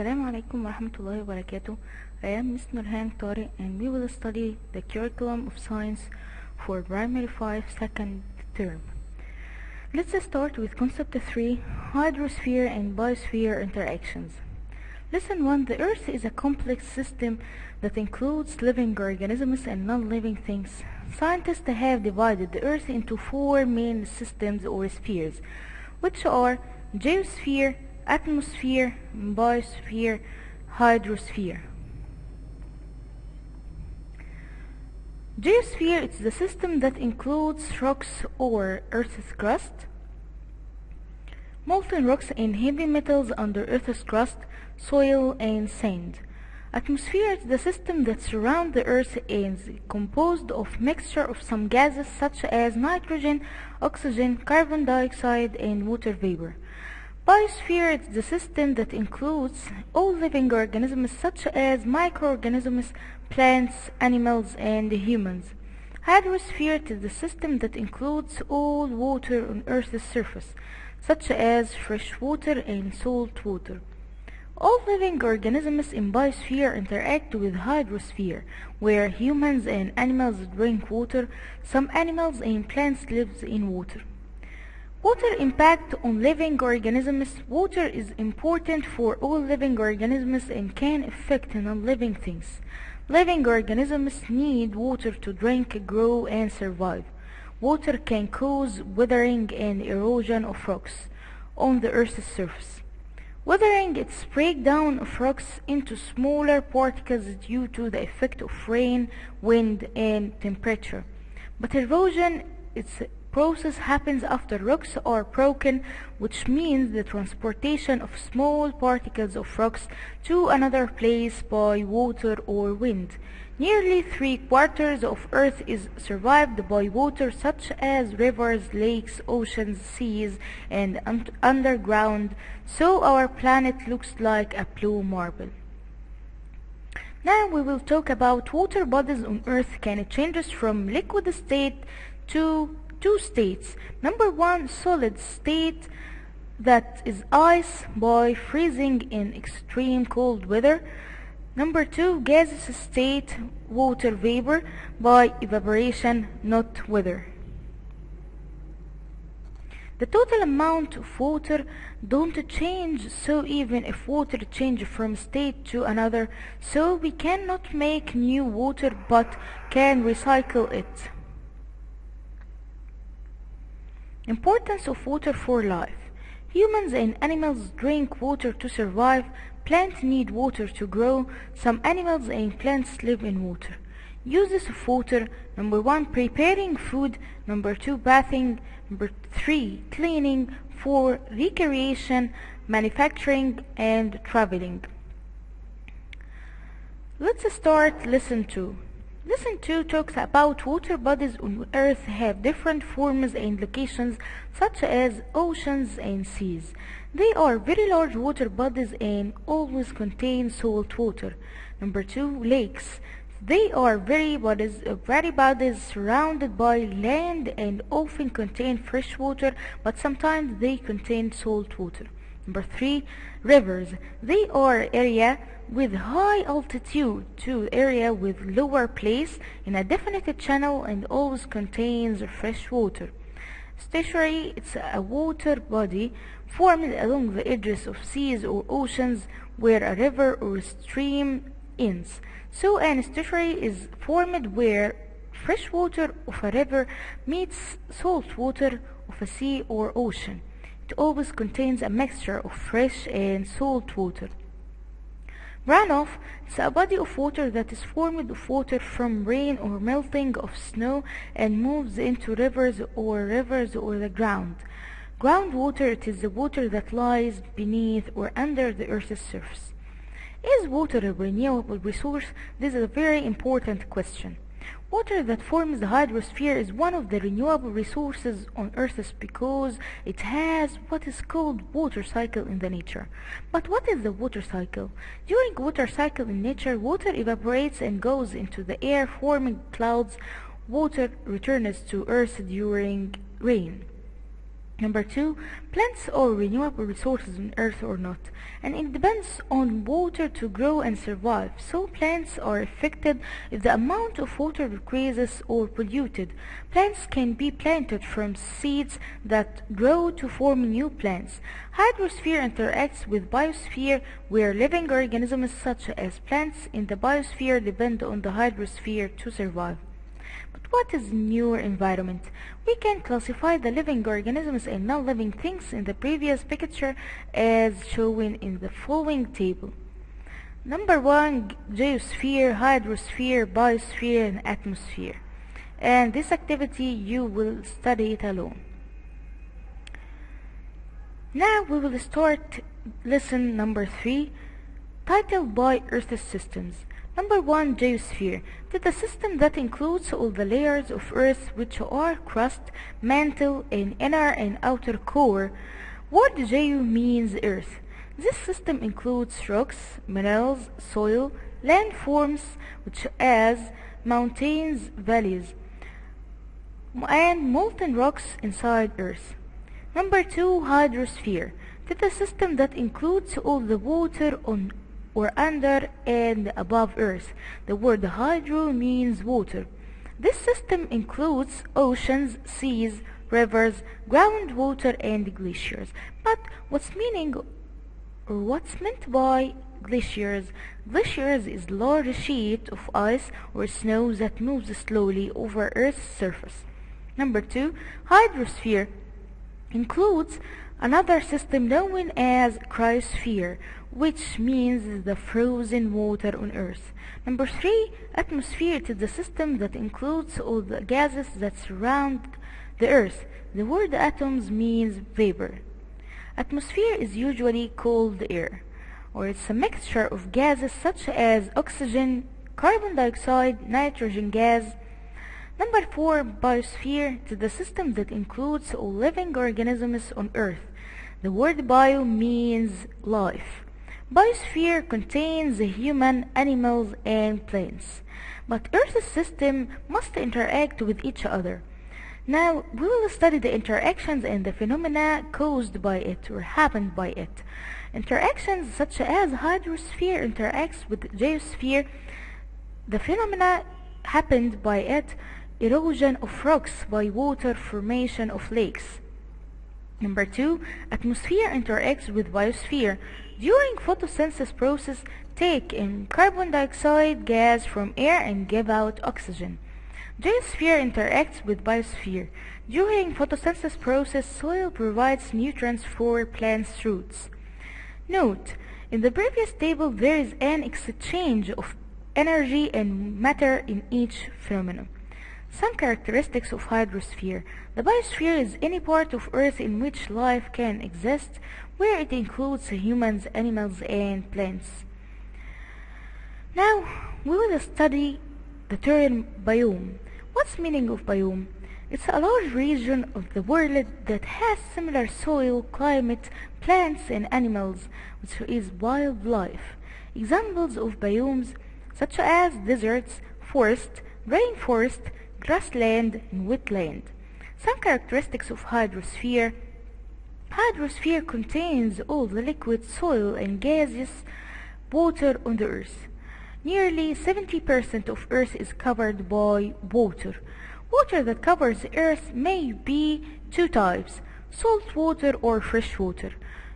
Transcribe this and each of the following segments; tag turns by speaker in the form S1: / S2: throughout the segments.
S1: Assalamu alaikum warahmatullahi wabarakatuh. I am Ms. Nurhan Tariq and we will study the curriculum of science for primary 5 second term. Let's start with concept 3, hydrosphere and biosphere interactions. Lesson 1, the earth is a complex system that includes living organisms and non-living things. Scientists have divided the earth into 4 main systems or spheres, which are geosphere, atmosphere, biosphere, hydrosphere. Geosphere is the system that includes rocks or Earth's crust, molten rocks and heavy metals under Earth's crust, soil and sand. Atmosphere is the system that surrounds the Earth and is composed of mixture of some gases such as nitrogen, oxygen, carbon dioxide and water vapor. Biosphere is the system that includes all living organisms such as microorganisms, plants, animals, and humans. Hydrosphere is the system that includes all water on Earth's surface, such as fresh water and salt water. All living organisms in biosphere interact with hydrosphere, where humans and animals drink water. Some animals and plants live in water. Water impact on living organisms. Water is important for all living organisms and can affect non-living things. Living organisms need water to drink, grow, and survive. Water can cause weathering and erosion of rocks on the Earth's surface. Weathering is breakdown of rocks into smaller particles due to the effect of rain, wind, and temperature. But erosion is process happens after rocks are broken, which means the transportation of small particles of rocks to another place by water or wind. Nearly 3/4 of Earth is survived by water, such as rivers, lakes, oceans, seas, and underground, so our planet looks like a blue marble. Now we will talk about water bodies on Earth can change from liquid state to 2 states. Number 1, solid state, that is ice by freezing in extreme cold weather. Number 2, gaseous state, water vapor by evaporation, not weather. The total amount of water don't change, so even if water change from state to another, so we cannot make new water but can recycle it. Importance of water for life. Humans and animals drink water to survive. Plants need water to grow. Some animals and plants live in water. Uses of water. Number 1, preparing food. Number 2, bathing. Number 3, cleaning. 4, recreation, manufacturing, and traveling. Let's start lesson 2. Lesson 2 talks about water bodies on Earth have different forms and locations, such as oceans and seas. They are very large water bodies and always contain salt water. Number 2, lakes. They are very bodies surrounded by land and often contain fresh water, but sometimes they contain salt water. Number 3, rivers. They are area with high altitude to area with lower place in a definite channel and always contains fresh water. Estuary, it's a water body formed along the edges of seas or oceans where a river or stream ends. So an estuary is formed where fresh water of a river meets salt water of a sea or ocean. It always contains a mixture of fresh and salt water. Runoff is a body of water that is formed of water from rain or melting of snow and moves into rivers or the ground. Groundwater, it is the water that lies beneath or under the Earth's surface. Is water a renewable resource? This is a very important question. Water that forms the hydrosphere is one of the renewable resources on Earth because it has what is called water cycle in the nature. But what is the water cycle? During water cycle in nature, water evaporates and goes into the air forming clouds. Water returns to Earth during rain. Number two, plants are renewable resources on Earth or not, and it depends on water to grow and survive. So plants are affected if the amount of water decreases or polluted. Plants can be planted from seeds that grow to form new plants. Hydrosphere interacts with biosphere, where living organisms such as plants in the biosphere depend on the hydrosphere to survive. But what is new environment? We can classify the living organisms and non-living things in the previous picture as shown in the following table. Number 1, geosphere, hydrosphere, biosphere, and atmosphere. And this activity you will study it alone. Now we will start lesson number 3, titled by Earth Systems. Number 1, geosphere. It is the system that includes all the layers of Earth, which are crust, mantle, and inner and outer core. Word geo means Earth. This system includes rocks, minerals, soil, landforms, which as mountains, valleys, and molten rocks inside Earth. Number 2, hydrosphere. It is the system that includes all the water on or under and above Earth. The word hydro means water. This system includes oceans, seas, rivers, groundwater, and glaciers. But what's meant by glaciers? Glaciers is large sheet of ice or snow that moves slowly over Earth's surface. Number 2, hydrosphere includes another system known as cryosphere, which means the frozen water on Earth. Number 3, atmosphere is the system that includes all the gases that surround the Earth. The word atoms means vapor. Atmosphere is usually called air, or it's a mixture of gases such as oxygen, carbon dioxide, nitrogen gas. Number 4, biosphere is the system that includes all living organisms on Earth. The word bio means life. Biosphere contains human, animals, and plants. But Earth's system must interact with each other. Now, we will study the interactions and the phenomena caused by it or happened by it. Interactions such as hydrosphere interacts with geosphere. The phenomena happened by it: erosion of rocks by water, formation of lakes. Number 2, atmosphere interacts with biosphere. During photosynthesis process, take in carbon dioxide gas from air and give out oxygen. Geosphere interacts with biosphere. During photosynthesis process, soil provides nutrients for plants' roots. Note, in the previous table there is an exchange of energy and matter in each phenomenon. Some characteristics of hydrosphere. The biosphere is any part of Earth in which life can exist, where it includes humans, animals, and plants. Now, we will study the term biome. What's the meaning of biome? It's a large region of the world that has similar soil, climate, plants, and animals, which is wildlife. Examples of biomes such as deserts, forest, rainforest, grassland, and wetland. Some characteristics of hydrosphere. Hydrosphere contains all the liquid, soil, and gaseous water on the Earth. Nearly 70% of Earth is covered by water. Water that covers Earth may be two types: salt water or fresh water.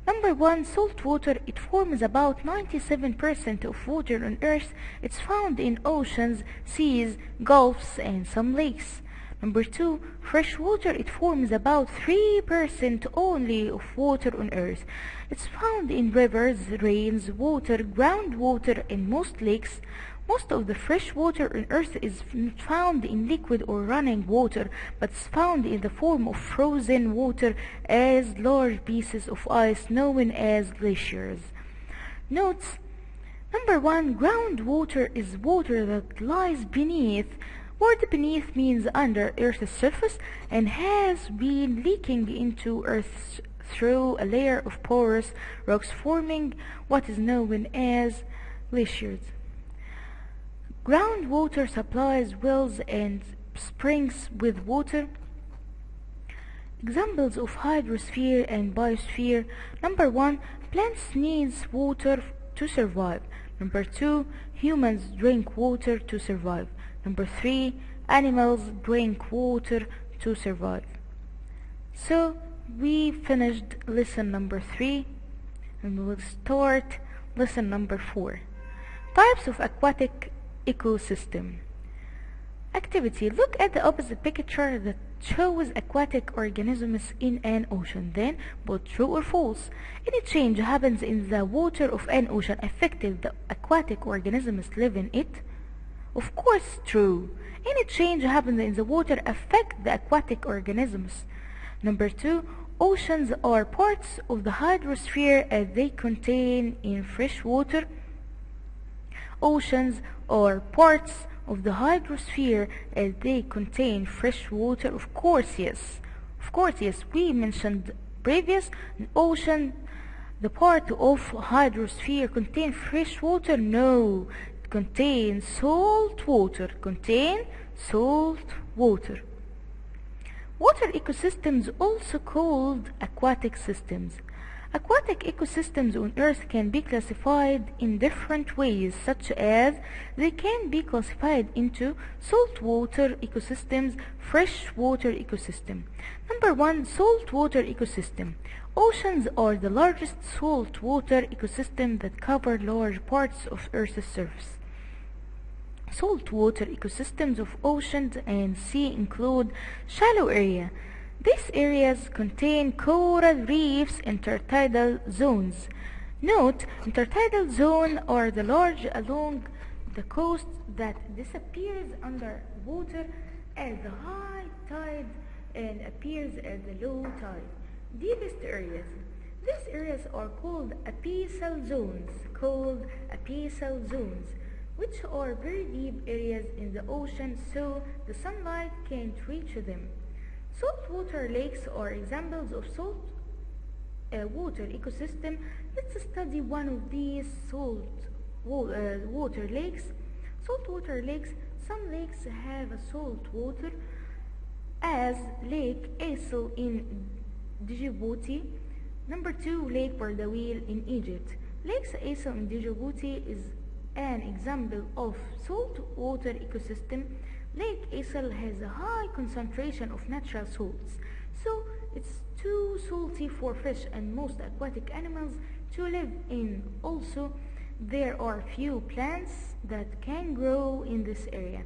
S1: Number 1, salt water. It forms about 97% of water on Earth. It's found in oceans, seas, gulfs, and some lakes. Number 2, fresh water. It forms about 3% only of water on Earth. It's found in rivers, rains, water, groundwater, and most lakes. Most of the fresh water on Earth is found in liquid or running water, but is found in the form of frozen water as large pieces of ice known as glaciers. Notes: Number 1, groundwater is water that lies beneath. Word beneath means under Earth's surface and has been leaking into Earth through a layer of porous rocks, forming what is known as glaciers. Groundwater supplies wells and springs with water. Examples of hydrosphere and biosphere. Number 1, plants needs water to survive. Number 2, humans drink water to survive. Number 3, animals drink water to survive. So we finished lesson number 3 and we will start lesson number 4. Types of aquatic ecosystem. Activity. Look at the opposite picture that shows aquatic organisms in an ocean. Then put true or false. Any change happens in the water of an ocean affecting the aquatic organisms live in it? Of course true. Any change happens in the water affect the aquatic organisms. Number 2. Oceans are parts of the hydrosphere as they contain in fresh water. Oceans are parts of the hydrosphere as they contain fresh water. Of course yes. We mentioned previous ocean, the part of hydrosphere contain fresh water. No, it contains salt water. Water ecosystems, also called aquatic systems. Aquatic ecosystems on Earth can be classified in different ways, such as they can be classified into saltwater ecosystems, freshwater ecosystem. Number 1, saltwater ecosystem. Oceans are the largest saltwater ecosystem that cover large parts of Earth's surface. Saltwater ecosystems of oceans and sea include shallow area. These areas contain coral reefs, intertidal zones. Note, intertidal zones are the large along the coast that disappears under water at the high tide and appears at the low tide. Deepest areas. These areas are called abyssal zones, which are very deep areas in the ocean so the sunlight can't reach them. Saltwater lakes are examples of water ecosystem. Let's study one of these water lakes. Saltwater lakes. Some lakes have a salt water, as Lake Aysel in Djibouti. Number 2, Lake Bardawil in Egypt. Lake Aysel in Djibouti is an example of saltwater ecosystem. Lake Aysel has a high concentration of natural salts, so it's too salty for fish and most aquatic animals to live in. Also, there are few plants that can grow in this area.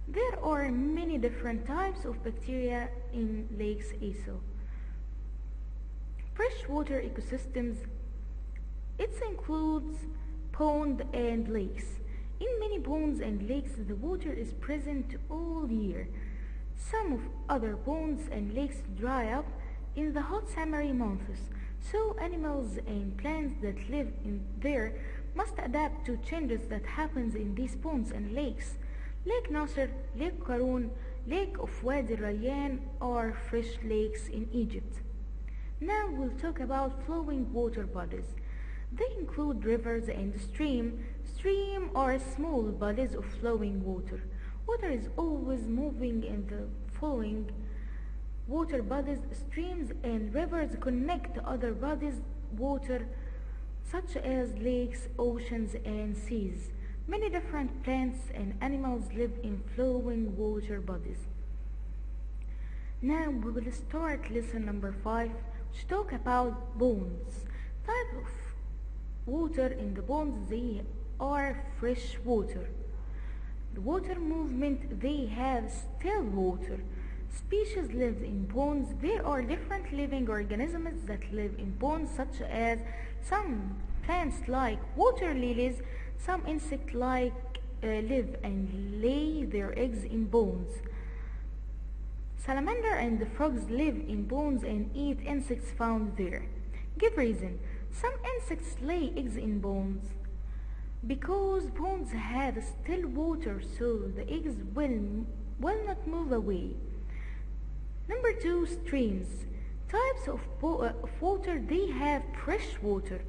S1: There are many different types of bacteria in Lake Aysel. Freshwater ecosystems. It includes ponds and lakes. In many ponds and lakes, the water is present all year. Some of other ponds and lakes dry up in the hot summery months, so animals and plants that live in there must adapt to changes that happens in these ponds and lakes. Lake Nasser, Lake Karun, Lake of Wadi Rayyan are fresh lakes in Egypt. Now we'll talk about flowing water bodies. They include rivers and streams. Streams are small bodies of flowing water. Water is always moving in the flowing water bodies. Streams and rivers connect other bodies of water such as lakes, oceans, and seas. Many different plants and animals live in flowing water bodies. Now we will start lesson number 5, which talk about ponds. Type of water in the ponds. They are fresh water. The water movement, they have still water. Species live in ponds. There are different living organisms that live in ponds, such as some plants like water lilies. Some insects live and lay their eggs in ponds. Salamander and the frogs live in ponds and eat insects found there. Give reason. Some insects lay eggs in ponds because ponds have still water, so the eggs will not move away. Number 2, streams. Types of water. They have fresh water.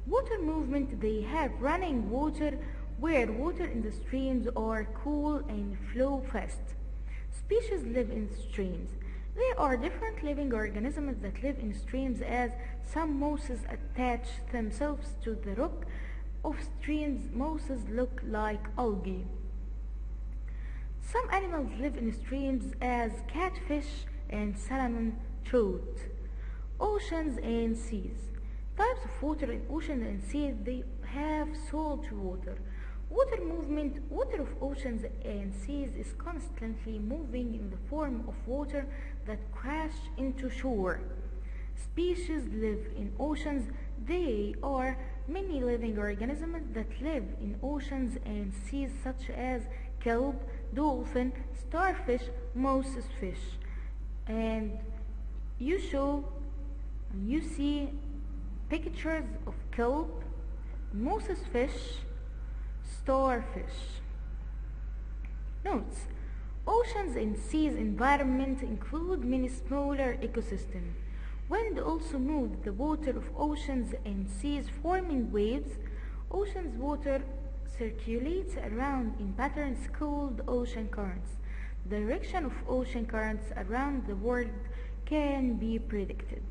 S1: Water movement. They have running water, where water in the streams are cool and flow fast. Species live in streams. There are different living organisms that live in streams, as some mosses attach themselves to the rock of streams. Mosses look like algae. Some animals live in streams, as catfish and salmon trout. Oceans and seas. Types of water in oceans and seas: they have salt water. Water movement. Water of oceans and seas is constantly moving in the form of water that crash into shore. Species live in oceans. There are many living organisms that live in oceans and seas, such as kelp, dolphin, starfish, moses fish. And you see pictures of kelp, moses fish, starfish. Notes: oceans and seas environment include many smaller ecosystems. Wind also moves the water of oceans and seas, forming waves. Oceans water circulates around in patterns called ocean currents. The direction of ocean currents around the world can be predicted.